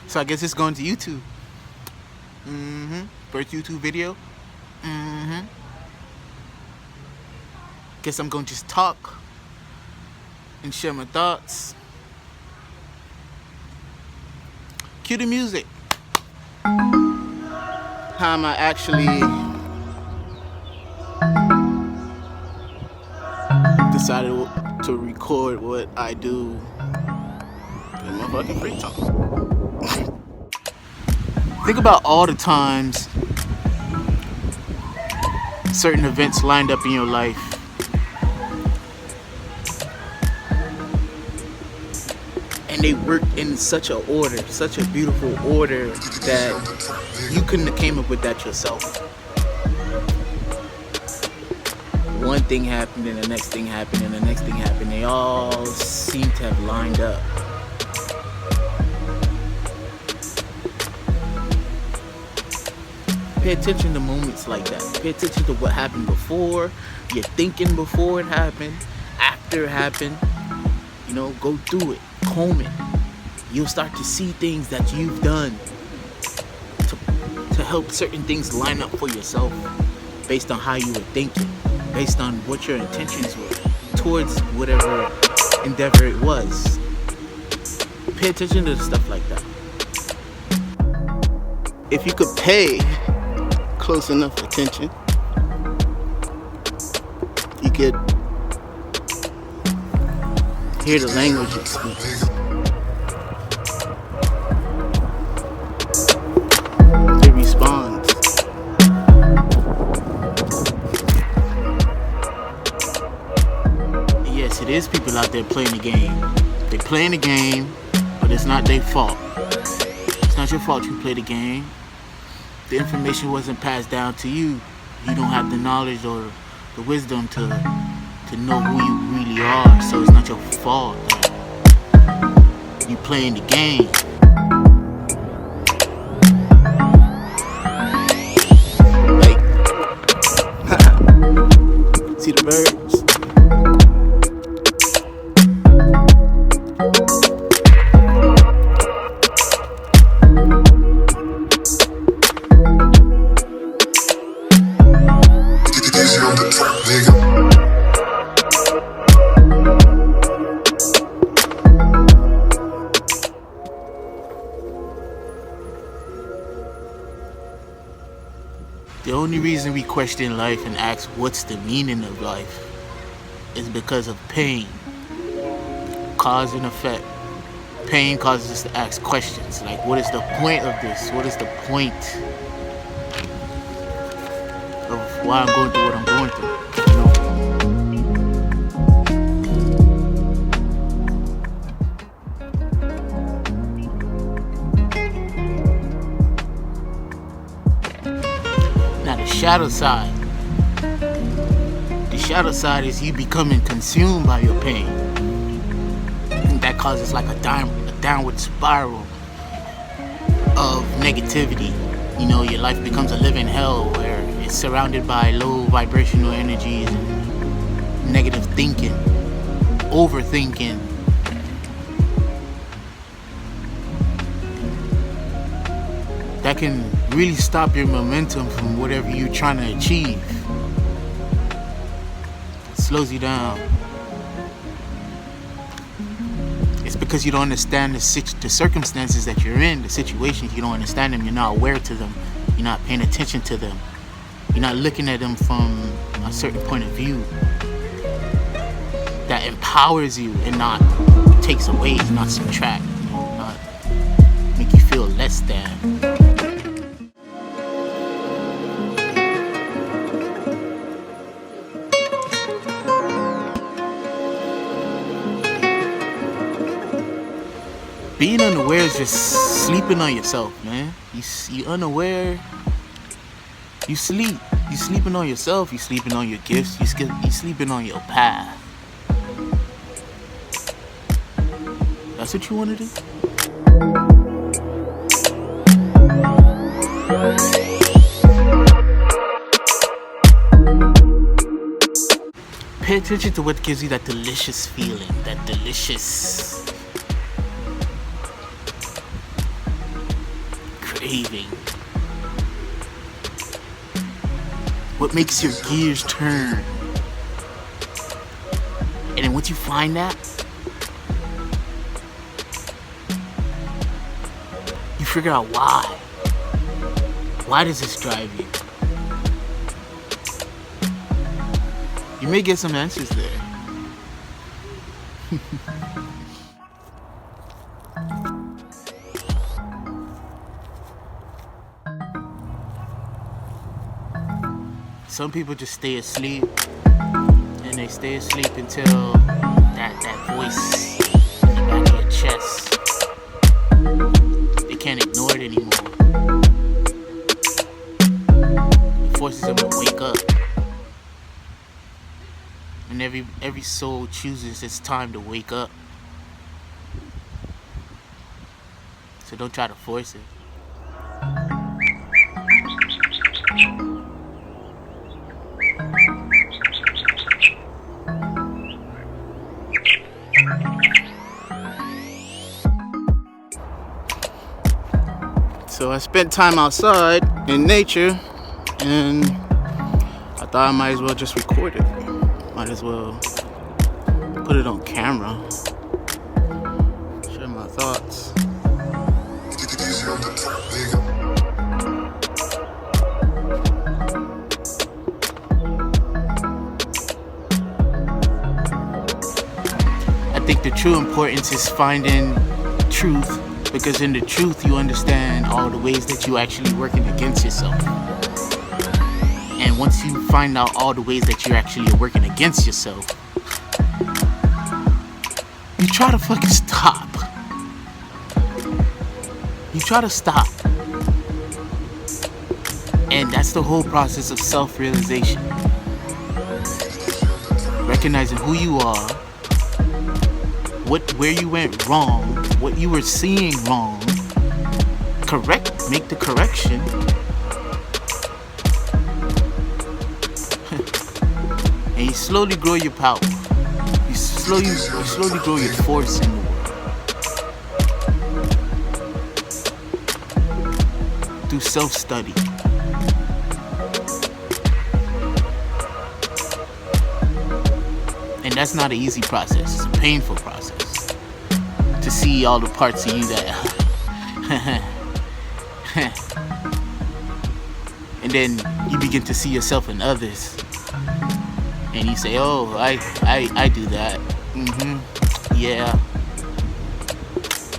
So I guess it's going to YouTube. First YouTube video. Guess I'm gonna just talk and share my thoughts. Cue the music. How am I actually decided to record what I do in my fucking free time? Think about all the times certain events lined up in your life and they worked in such a order, such a beautiful order, that you couldn't have came up with that yourself. One thing happened and the next thing happened and the next thing happened. They all seem to have lined up. Pay attention to moments like that. Pay attention to what happened before, your thinking before it happened, after it happened. You know, go through it, comb it. You'll start to see things that you've done to help certain things line up for yourself based on how you were thinking, based on what your intentions were towards whatever endeavor it was. Pay attention to stuff like that. If you could pay close enough attention, you could hear the language it speaks. It responds. Yes, it is people out there playing the game. They're playing the game, but it's not their fault. It's not your fault you play the game. The information wasn't passed down to you. You don't have the knowledge or the wisdom to know who you really are. So it's not your fault that you playing the game. Like, see the birds? The only reason we question life and ask what's the meaning of life is because of pain. Cause and effect. Pain causes us to ask questions like, what is the point of this? What is the point of why I'm going through what I'm going through? Shadow side. The shadow side is you becoming consumed by your pain. And that causes like a downward spiral of negativity. You know, your life becomes a living hell where it's surrounded by low vibrational energies and negative thinking, overthinking. That can really stop your momentum from whatever you're trying to achieve. It slows you down. It's because you don't understand the circumstances that you're in, the situations. You don't understand them. You're not aware to them. You're not paying attention to them. You're not looking at them from a certain point of view that empowers you and not takes away, not subtract, not make you feel less than. Being unaware is just sleeping on yourself, man. You unaware. You sleep. You sleeping on yourself. You sleeping on your gifts. You sleeping on your path. That's what you want to do? Pay attention to what gives you that delicious feeling, that delicious craving? What makes your gears turn? And then once you find that, you figure out why. Why does this drive you? You may get some answers there. Some people just stay asleep, and they stay asleep until that voice in the back of your chest, they can't ignore it anymore. It forces them to wake up. And every soul chooses it's time to wake up. So don't try to force it. So I spent time outside in nature, and I thought I might as well just record it. Might as well put it on camera. Share my thoughts. I think the true importance is finding truth, because in the truth you understand all the ways that you actually working against yourself. And once you find out all the ways that you're actually working against yourself, you try to fucking stop. You try to stop. And that's the whole process of self-realization. Recognizing who you are, where you went wrong, what you were seeing wrong, make the correction. And you slowly grow your power. You slowly grow your force in the world. Through self-study. And that's not an easy process. It's a painful process. To see all the parts of you that and then you begin to see yourself in others. And you say, oh, I do that. Yeah.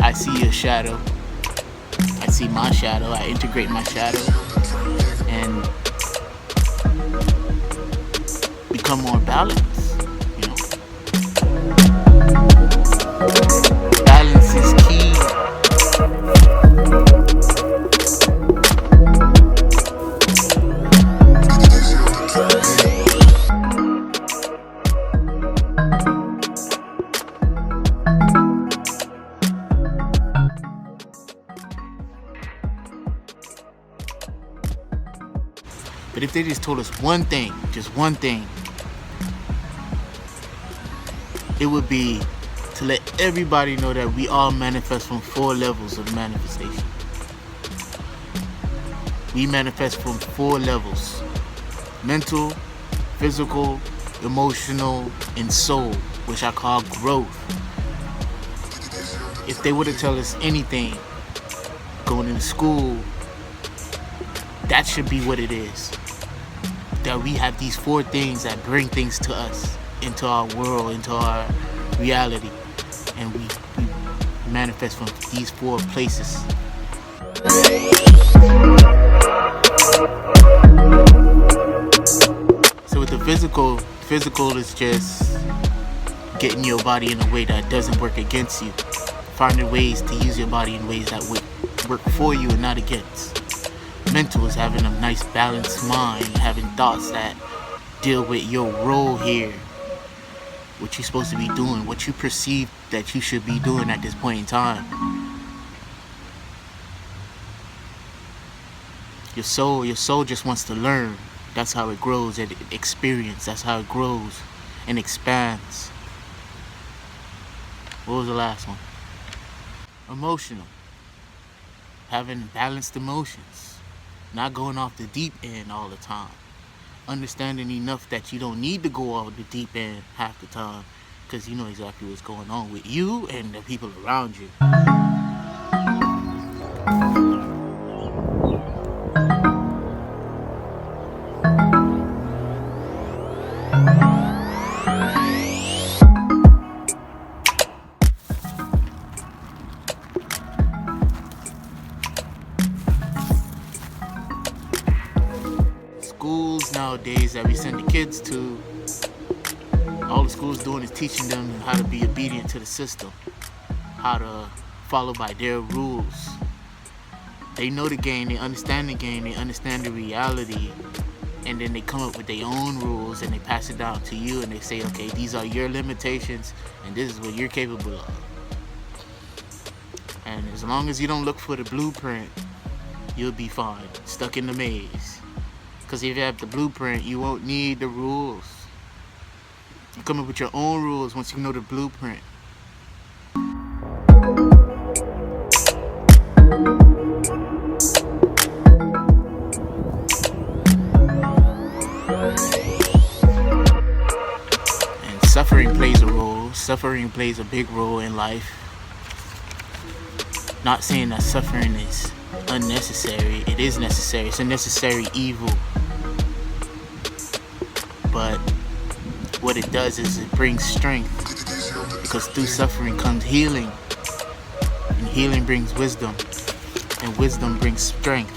I see your shadow. I see my shadow. I integrate my shadow. And become more balanced. You know? Balance is key. But if they just told us one thing, just one thing, it would be to let everybody know that we all manifest from 4 levels of manifestation. We manifest from 4 levels: mental, physical, emotional, and soul, which I call growth. If they were to tell us anything going into school, that should be what it is. That we have these 4 things that bring things to us, into our world, into our reality. And we manifest from these 4 places. So with the physical is just getting your body in a way that doesn't work against you. Finding ways to use your body in ways that would work for you and not against. Mental is having a nice balanced mind, having thoughts that deal with your role here, what you're supposed to be doing, what you perceive that you should be doing at this point in time. Your soul just wants to learn. That's how it grows and experience. That's how it grows and expands. What was the last one? Emotional. having balanced emotions, not going off the deep end all the time, understanding enough that you don't need to go off the deep end half the time because you know exactly what's going on with you and the people around you. Schools nowadays that we send the kids to, all the school's doing is teaching them how to be obedient to the system, how to follow by their rules. They know the game, they understand the game, they understand the reality, and then they come up with their own rules and they pass it down to you and they say, okay, these are your limitations and this is what you're capable of. And as long as you don't look for the blueprint, you'll be fine, stuck in the maze. Because if you have the blueprint, you won't need the rules. You come up with your own rules once you know the blueprint. And suffering plays a role. Suffering plays a big role in life. Not saying that suffering is unnecessary. It is necessary. It's a necessary evil. But what it does is it brings strength, because through suffering comes healing, and healing brings wisdom, and wisdom brings strength.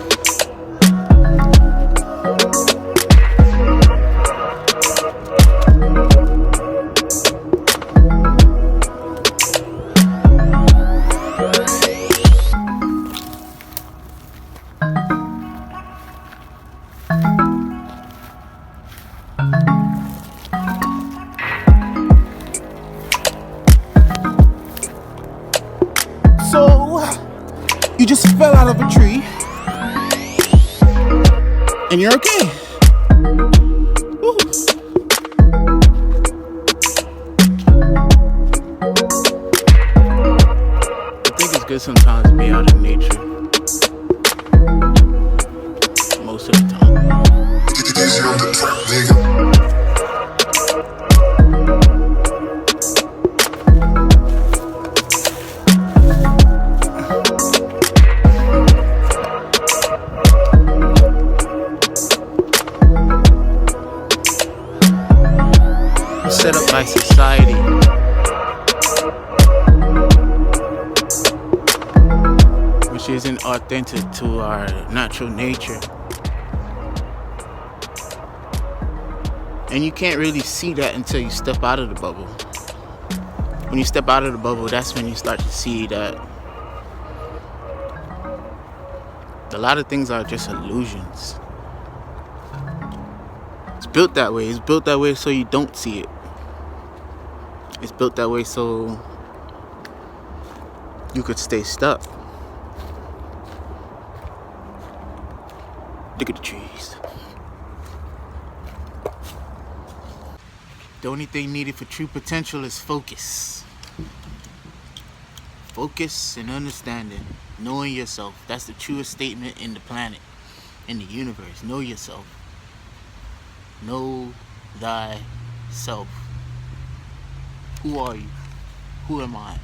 So, you just fell out of a tree, and you're okay. Woo. I think it's good sometimes to be out in nature. Most of the time. Set up by society. Which isn't authentic to our natural nature. And you can't really see that until you step out of the bubble. When you step out of the bubble, that's when you start to see that a lot of things are just illusions. It's built that way. It's built that way so you don't see it. It's built that way so you could stay stuck. Look at the trees. The only thing needed for true potential is focus. Focus and understanding. Knowing yourself. That's the truest statement in the planet, in the universe. Know yourself. Know thyself. Who are you? Who am I?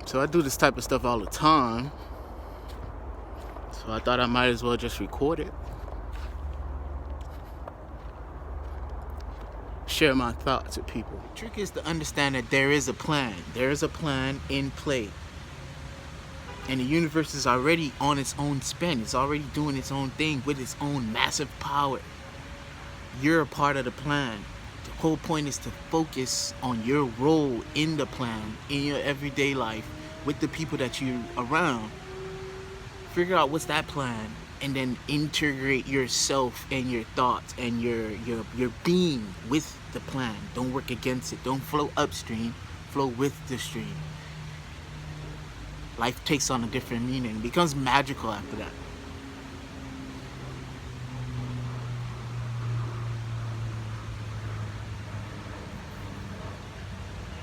So I do this type of stuff all the time. So I thought I might as well just record it. Share my thoughts with people. The trick is to understand that there is a plan. There is a plan in play. And the universe is already on its own spin. It's already doing its own thing with its own massive power. You're a part of the plan. The whole point is to focus on your role in the plan, in your everyday life, with the people that you're around. Figure out what's that plan, and then integrate yourself and your thoughts and your being with the plan. Don't work against it. Don't flow upstream. Flow with the stream. Life takes on a different meaning. It becomes magical after that.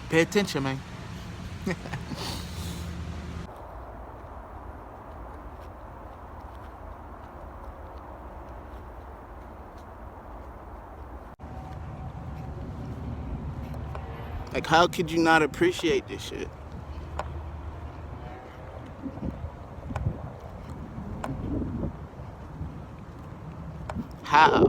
Pay attention, man. Like, how could you not appreciate this shit? How?